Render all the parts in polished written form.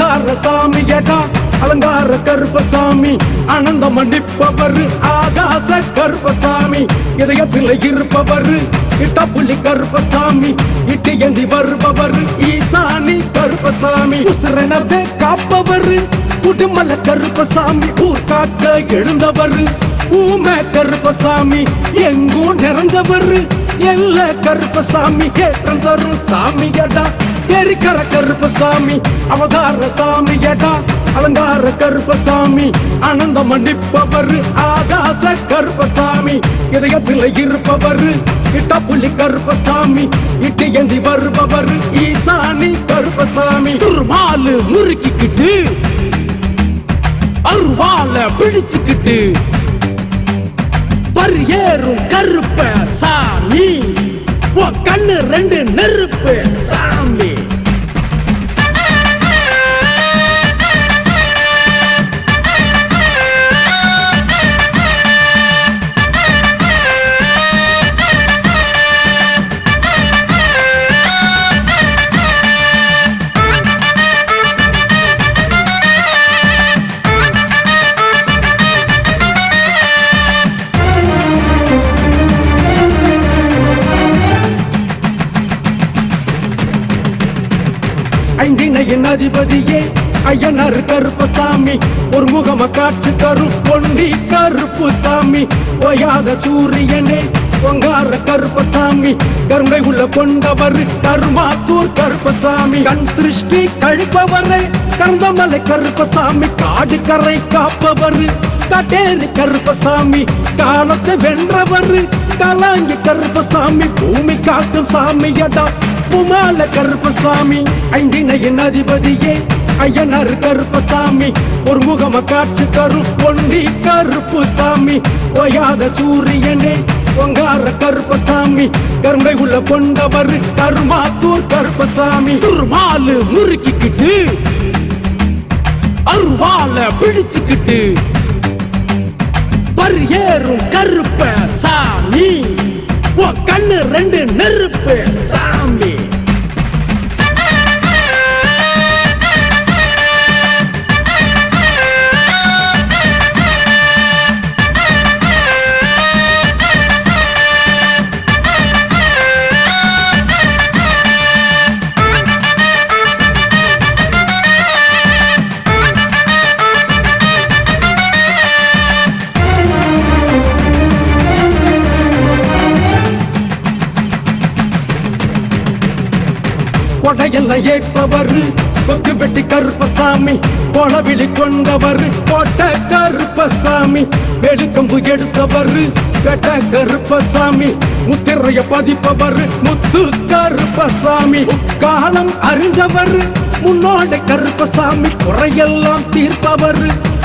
அவதார சாமியடா அலங்கார கருப்பசாமி ஆனந்த மன்னிப்பவர் ஆகாச கருப்பசாமி இதயத்தில் இருப்பவர் இட்டப்புள்ளி கருப்பசாமி இட்டு ஏந்தி வருபவர் ஈசானி கருப்பசாமி உசிரனவே காப்பவர் உடுமல கருப்பசாமி ஊர் காக்க எழுந்தவர் ஊமை கருப்பசாமி எங்கும் நிறைஞ்சவர் எல்ல கருப்பசாமி ஏற்றம் தரும் சாமியடா எரிக்கர கருப்பசாமி அவதார சாமியடா அலங்கார கருப்பசாமி ஆனந்த மன்னிப்பவர் ஆகாச கருப்பசாமி இதயத்தில் இருப்பவர் இட்டப்புள்ளி கருப்பசாமி இட்டு ஏந்தி வருபவர் ஈசானி கருப்பசாமி துர்மாலு முறுக்கிக்கிட்டு அருவால பிடிச்சுக்கிட்டு பரியேறும் கருப்ப சாமி கண்ணு ரெண்டு நெருப்பு சாமி ஐந்தினையின் அதிபதியே ஐயனார் கருப்பசாமி ஒரு முகம காட்சி தரும் பொண்டி கருப்புசாமி ஓயாத சூரியனே பொங்கார கருப்பசாமி கருணை உள்ள கொண்டவர் கருமாத்தூர் கருப்பசாமி கண் திருஷ்டி கழிப்பவரே கந்தமலை கருப்பசாமி காடு கரை காப்பவர் கட்டேரி கருப்பசாமி காலத்தை வென்றவர் கலாங்கி கருப்பசாமி பூமி காக்கும் சாமியடா புமால கருப்பசாமி ஐந்தினையின் அதிபதியே ஐயனார் கருப்பசாமி ஒரு முகம காட்சி தரும் பொண்டி கருப்புசாமி ஓயாத சூரியனே பொங்கார கருப்பசாமி கருணை உள்ள கொண்டவர் கருமாத்தூர் கருப்பசாமி துர்மாலு முறுக்கிக்கிட்டு அருவால பிடிச்சுக்கிட்டு பரியேறும் கருப்ப சாமி கண்ணு ரெண்டு நெருப்பு சாமி கொடையெல்லாம் ஏற்பவர் கொக்கு வெட்டி கருப்பசாமி கொளவிழி கொண்டவர் கோட்டை கருப்பசாமி வெடுக்கம்பு எடுத்தவர் வெட்ட கருப்பசாமி முத்திரைய பதிப்பவர் முத்து கருப்பசாமி காலம் அறிஞ்சவர் முன்னோட கருப்பசாமி குறையெல்லாம் தீர்ப்பவர்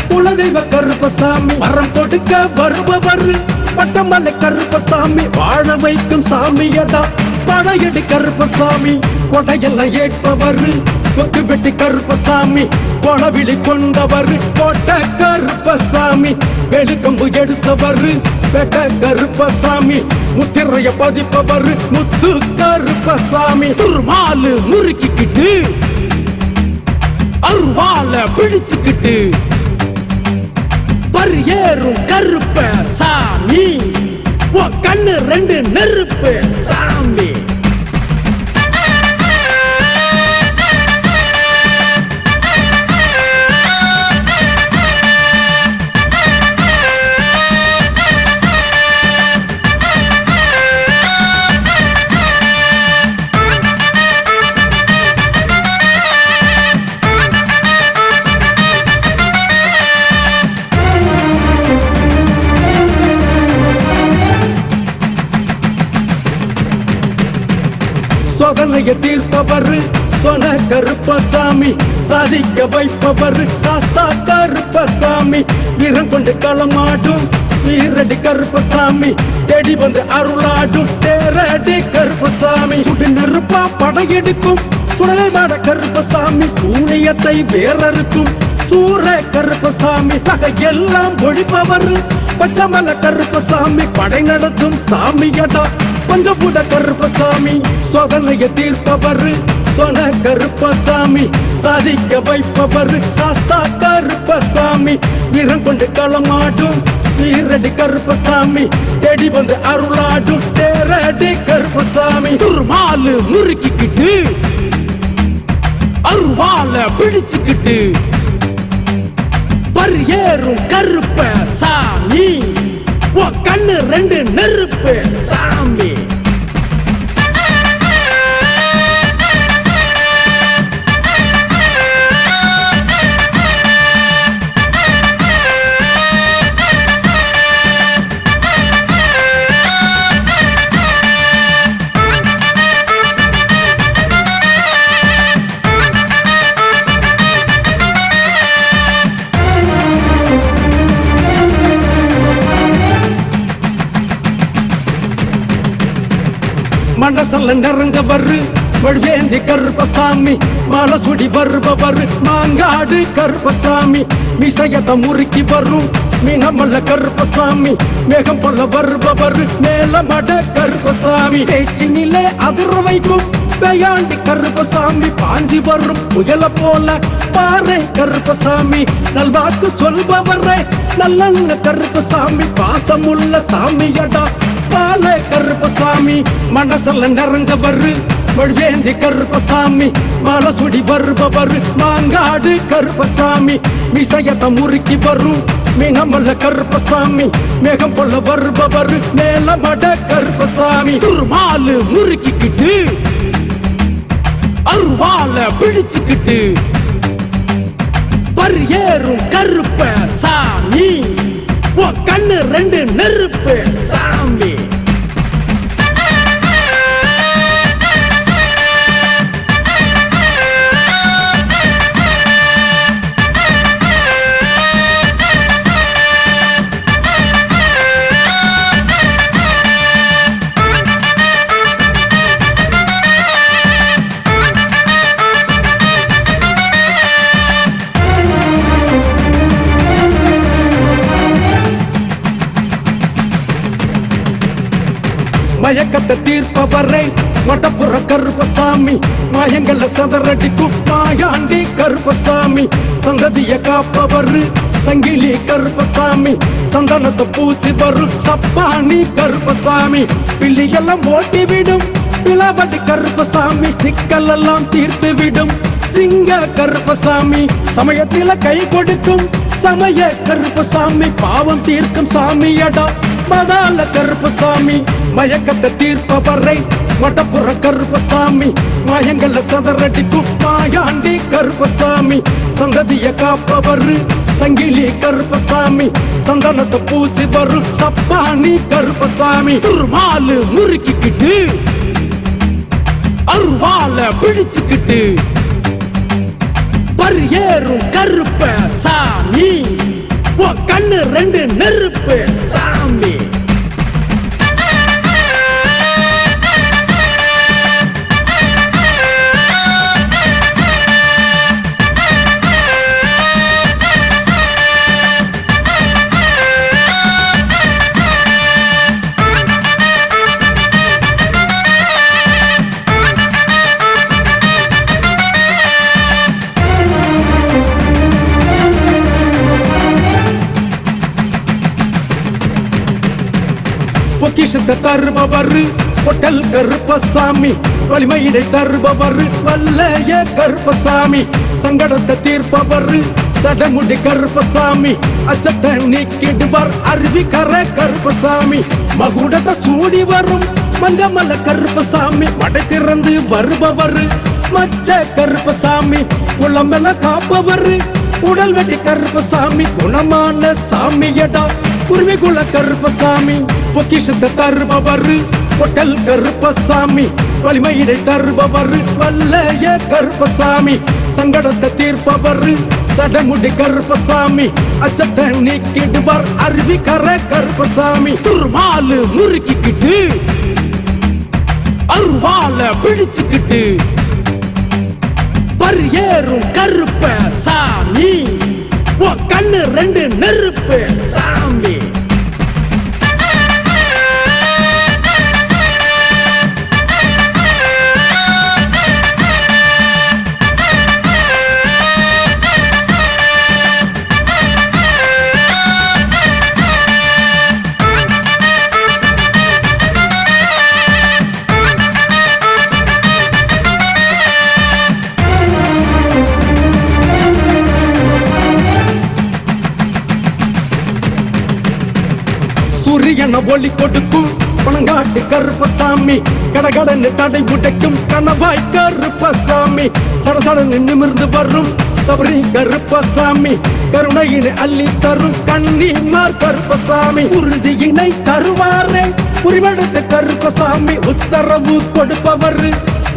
குலதெய்வ கருப்பசாமி வரம் கொடுக்க வருபவர் பட்டமலை கருப்பசாமி வாழ வைக்கும் சாமியடா படையடி கருப்பசாமி கொடையெல்லாம் ஏற்பவர் கொக்கு வெட்டி கருப்பசாமி கொளவிழி கொண்டவர் கோட்டை கருப்பசாமி வெடுக்கம்பு எடுத்தவர் வெட்ட கருப்பசாமி முத்திரைய பதிப்பவர் முத்து கருப்பசாமி துர்மாலு முறுக்கிக்கிட்டு அருவால பிடிச்சுக்கிட்டு பரியேறும் கருப்ப சாமி கண்ணு ரெண்டு நெருப்பு சாமி சோதனைய தீர்ப்பவர் சொன்ன கருப்பசாமி சாதிக்க வைப்பவர் சாஸ்தா கருப்பசாமி வீரம் கொண்டு களமாடும் வீரடி கருப்பசாமி தேடி வந்து அருளாடும் தேரடி கருப்பசாமி சுடு நெருப்பா படையெடுக்கும் சுடலை மாட கருப்பசாமி சூனியத்தை வேறறுக்கும் சூர கருப்பசாமி பகையெல்லாம் ஒழிப்பவர் பச்சமல கருப்பசாமி படை நடத்தும் சாமியடா பஞ்சபூத கருப்பசாமி சோதனைய தீர்ப்பவர் சொன கருப்பசாமி சாதிக்க வைப்பவர் சாஸ்தா கருப்பசாமி வீரம் கொண்டு களமாடும் வீரடி கருப்பசாமி தேடி வந்து அருளாடும் தேரடி கருப்பசாமி துர்மாலு முறுக்கிக்கிட்டு அருவால பிடிச்சுக்கிட்டு பரியேறும் கருப்ப சாமி கண்ணு ரெண்டு நெருப்பு சாமி மனசல்ல நிறைஞ்சவர் வழுவேந்தி கருப்பசாமி மாலசுடி வருபவர் மாங்காடு கருப்பசாமி மிசையத முறுக்கி வரும் மீனமல்ல கருப்பசாமி மேகம் போல வருபவர் மேலமட கருப்பசாமி பேச்சினிலே அதிர வைக்கும் பேயாண்டி கருப்பசாமி பாஞ்சி வரும் புயல போல பாறை கருப்பசாமி நல்வாக்கு சொல்பவரே நல்ல கருப்பசாமி பாசமுள்ள சாமியடா பால கருப்பசாமி மனசல்ல நிறைஞ்சவர் வழுவேந்தி கருப்பசாமி மாலசுடி வருபவர் மாங்காடு கருப்பசாமி மிசையத முறுக்கி வரும் மீனமல்ல கருப்பசாமி மேகம் போல வருபவர் மேலமட கருப்பசாமி துர்மாலு முறுக்கிக்கிட்டு அருவால பிடிச்சுக்கிட்டு பரியேறும் கருப்ப சாமி கண்ணு ரெண்டு நெருப்பு சாமி மயக்கத்தை தீர்ப்பவரை வடப்புற கருப்பசாமி மாயங்கள சதரடிக்கும் மாயாண்டி கருப்பசாமி சந்ததிய காப்பவர் சங்கிலி கருப்பசாமி சந்தனத்தை பூசி வரும் சப்பானி கருப்பசாமி பிள்ளையெல்லாம் ஓட்டிவிடும் பிளவடி கருப்பசாமி சிக்கலெல்லாம் தீர்த்து விடும் சிங்க கருப்பசாமி சமயத்தில கை கொடுக்கும் சமய கருப்பசாமி பாவம் தீர்க்கும் சாமியடா பதால கருப்பசாமி மயக்கத்தை தீர்ப்பவரை வடப்புற கருப்பசாமி மாயங்கள சதரடிக்கும் மாயாண்டி கருப்பசாமி சந்ததிய காப்பவர் சங்கிலி கருப்பசாமி சந்தனத்தை பூசி வரும் சப்பானி கருப்பசாமி துர்மாலு முறுக்கிக்கிட்டு அருவால பிடிச்சுக்கிட்டு பரியேறும் கருப்ப சாமி கண்ணு ரெண்டு நெருப்பு சாமி பொக்கிஷத்தை தருபவர் பொட்டல் கருப்பசாமி வலிமையினை தருபவர் வல்லைய கருப்பசாமி சங்கடத்தை தீர்ப்பவர் சடமுடி கருப்பசாமி அச்சத்தை நீக்கிடுவார் அருவிக்கர கருப்பசாமி மகுடத்தை சூடி வரும் மஞ்சமல்ல கருப்பசாமி மடை திறந்து வருபவர் மச்ச கருப்பசாமி குளமெல்லாம் காப்பவர் உடல் வெட்டி கருப்பசாமி குணமான சாமியடா குருவிகுல கருப்பசாமி பொக்கிஷத்தை தருபவர் பொட்டல் கருப்பசாமி வலிமையினை தருபவர் வல்லைய கருப்பசாமி சங்கடத்தை தீர்ப்பவர் சடமுடி கருப்பசாமி அச்சத்தை நீக்கிடுவார் அருவிக்கர கருப்பசாமி துர்மாலு முறுக்கிக்கிட்டு அருவால பிடிச்சுக்கிட்டு பரியேறும் கருப்ப சாமி கண்ணு ரெண்டு நெருப்பு சாமி சூரியன ஒளி கொடுக்கும் பணங்காட்டு கருப்பசாமி கடகடன்னு தடை உடைக்கும் கணவாய் கருப்பசாமி சடசடன்னு நிமிர்ந்து வரும் சபரி கருப்பசாமி கருணையினை அள்ளி தரும் கண்ணீமார் கருப்பசாமி உறுதியினை தருவாரே உரிவெடுத்த கருப்பசாமி உத்தரவு கொடுப்பவர்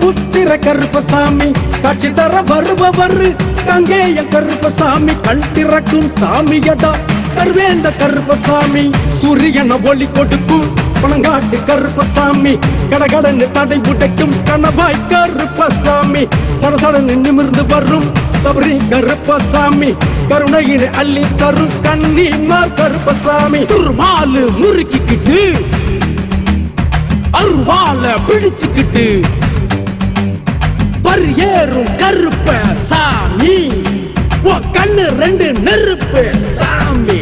உத்திர கருப்பசாமி காட்சி தர வருபவர் கங்கேய கருப்பசாமி கண் திறக்கும் சாமியடா கருவேந்த கருப்பசாமி சூரியன ஒளி கொடுக்கும் பணங்காட்டு கருப்பசாமி கடகடன்னு தடை உடைக்கும் கணவாய் கருப்பசாமி சடசடன்னு நிமிர்ந்து வரும் சபரி கருப்பசாமி கருணையினை அள்ளி தரும் கண்ணீமார் கருப்பசாமி துர்மாலு முறுக்கிக்கிட்டு அருவால பிடிச்சுக்கிட்டு பரியேறும் கருப்ப சாமி கண்ணு ரெண்டு நெருப்பு சாமி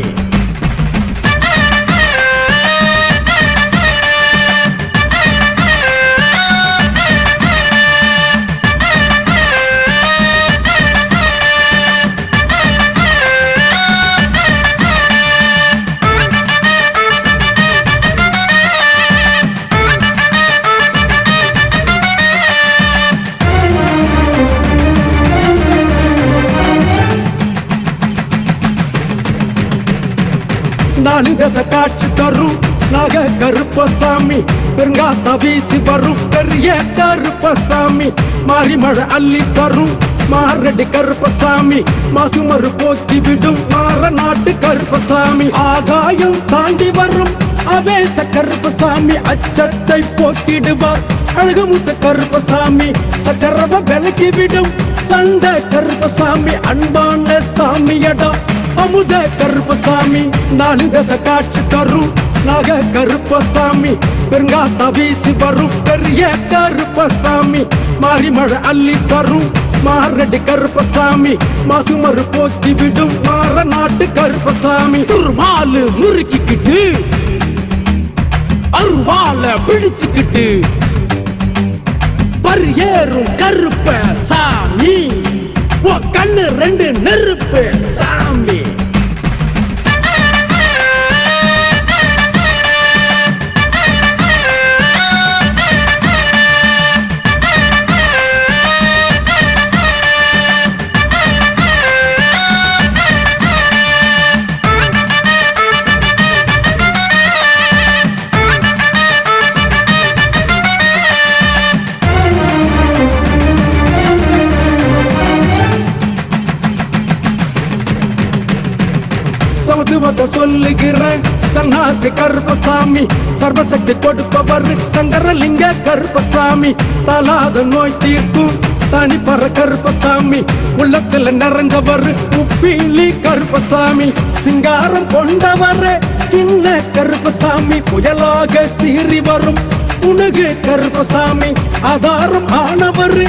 நாலு தசை காட்சி தரும் நாக கருப்பசாமி பெருங்காத்தா வீசி வரும் பெரிய கருப்பசாமி மாறி மழை அள்ளி தரும் மாரடி கருப்பசாமி மாசுமறு போக்கி விடும் மாற நாட்டு கருப்பசாமி ஆகாயம் தாண்டி வரும் அவேச கருப்பசாமி அச்சத்தை போக்கிடுவார் அழகுமுத்த கருப்பசாமி சச்சரவ விலக்கி விடும் சண்டை கருப்பசாமி அன்பான சாமியடா அமுத கருப்பசாமி நாலு தசை காட்சி தரும் நாக கருப்பசாமி பெருங்காத்தா வீசி வரும் பெரிய கருப்பசாமி மாறி மழை அள்ளி தரும் மாரடி கருப்பசாமி மாசுமறு போக்கி விடும் மாற நாட்டு கருப்பசாமி துர்மாலு முறுக்கிக்கிட்டு அருவால பிடிச்சுக்கிட்டு பரியேறும் கருப்ப சாமி கண்ணு ரெண்டு நெருப்பு சாமி சமத்துவத்தை சொல்லுகிற சன்னாசி கருப்பசாமி சர்வசக்தி கொடுப்பவர் சங்கரலிங்க கருப்பசாமி தலாத நோய் தீர்க்கும் தனிப்பற கருப்பசாமி உள்ளத்துல நிறைஞ்சவர் உப்பிலி கருப்பசாமி சிங்காரம் கொண்டவர் சின்ன கருப்பசாமி புயலாக சீறி வரும் புனுகு கருப்பசாமி ஆதாரம் ஆனவர்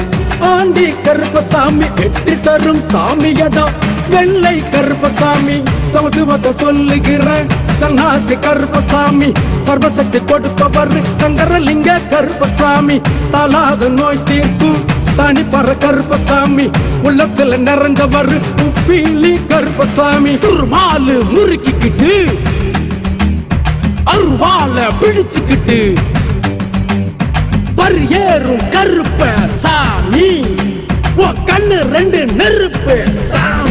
ஆண்டி கருப்பசாமி வெற்றி தரும் சாமியடா வெள்ளை கருப்பசாமி சமத்துவத்தை சொல்லுகிற சன்னாசி கருப்பசாமி சர்வசக்தி கொடுப்பவர் சங்கரலிங்க கருப்பசாமி தலாத நோய் தீர்க்கும் தனிப்பற கருப்பசாமி உள்ளத்துல நிறைஞ்சவர் உப்பிலி கருப்பசாமி துர்மாலு முறுக்கிக்கிட்டு அருவால பிடிச்சுக்கிட்டு பரியேறும் கருப்ப சாமி கண்ணு ரெண்டு நெருப்பு சாமி